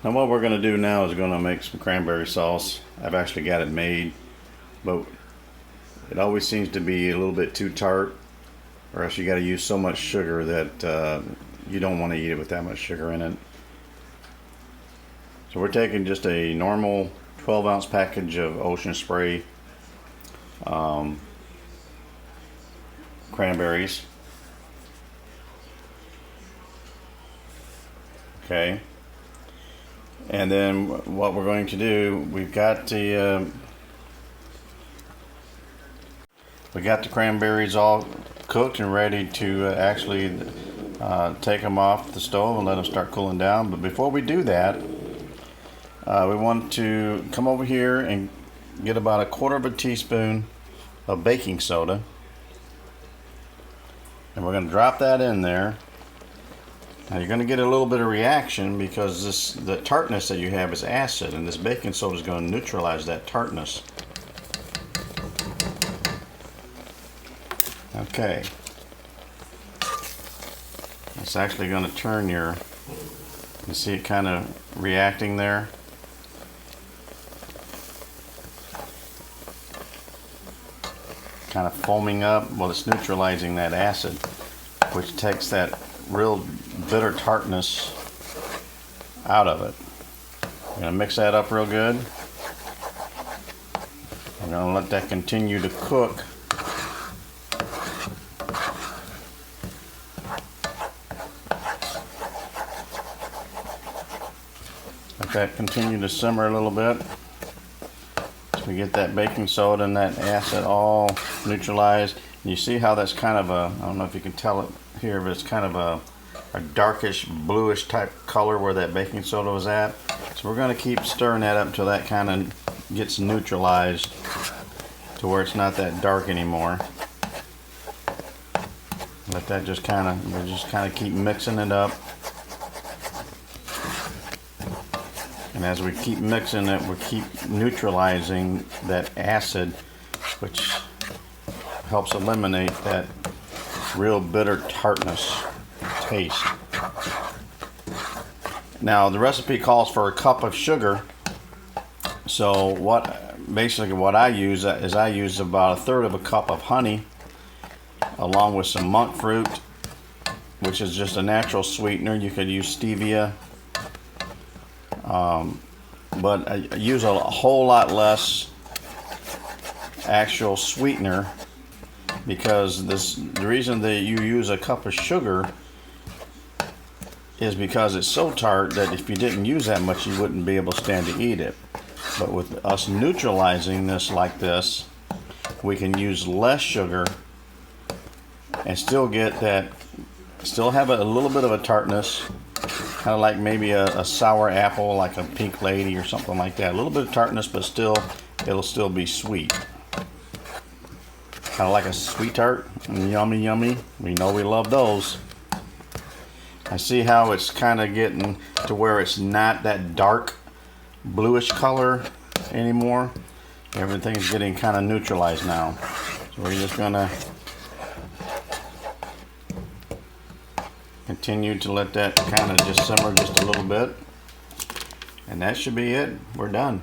Now what we're going to do now is going to make some cranberry sauce. I've actually got it made, but it always seems to be a little bit too tart, or else you got to use so much sugar that you don't want to eat it with that much sugar in it. So we're taking just a normal 12-ounce package of Ocean Spray cranberries. Okay. And then what we're going to do, we got the cranberries all cooked and ready to actually take them off the stove and let them start cooling down. But before we do that, we want to come over here and get about 1/4 teaspoon of baking soda, and we're going to drop that in there. Now you're going to get a little bit of reaction because the tartness that you have is acid, and this baking soda is going to neutralize that tartness. Okay. It's actually going to turn you see it kind of reacting there. Kind of foaming up. Well, it's neutralizing that acid, which takes that real bitter tartness out of it. I'm going to mix that up real good. I'm going to let that continue to cook. Let that continue to simmer a little bit. So we get that baking soda and that acid all neutralized. And you see how that's kind of a, I don't know if you can tell it here, but it's kind of a darkish bluish type color where that baking soda was at. So we're going to keep stirring that up until that kind of gets neutralized to where it's not that dark anymore. Let that just kind of keep mixing it up. And as we keep mixing it, we keep neutralizing that acid, which helps eliminate that real bitter tartness taste. Now the recipe calls for 1 cup of sugar. So basically what I use is I use about 1/3 cup of honey, along with some monk fruit, which is just a natural sweetener. You could use stevia. But I use a whole lot less actual sweetener because the reason that you use 1 cup of sugar is because it's so tart that if you didn't use that much, you wouldn't be able to stand to eat it. But with us neutralizing this like this, we can use less sugar and still get that, still have a little bit of a tartness, kind of like maybe a sour apple, like a pink lady or something like that. A little bit of tartness, but still, it'll still be sweet. Kind of like a sweet tart. Yummy, yummy. We know we love those. I see how it's kind of getting to where it's not that dark bluish color anymore. Everything's getting kind of neutralized now. So we're just gonna continue to let that kind of just simmer just a little bit, and that should be it. We're done.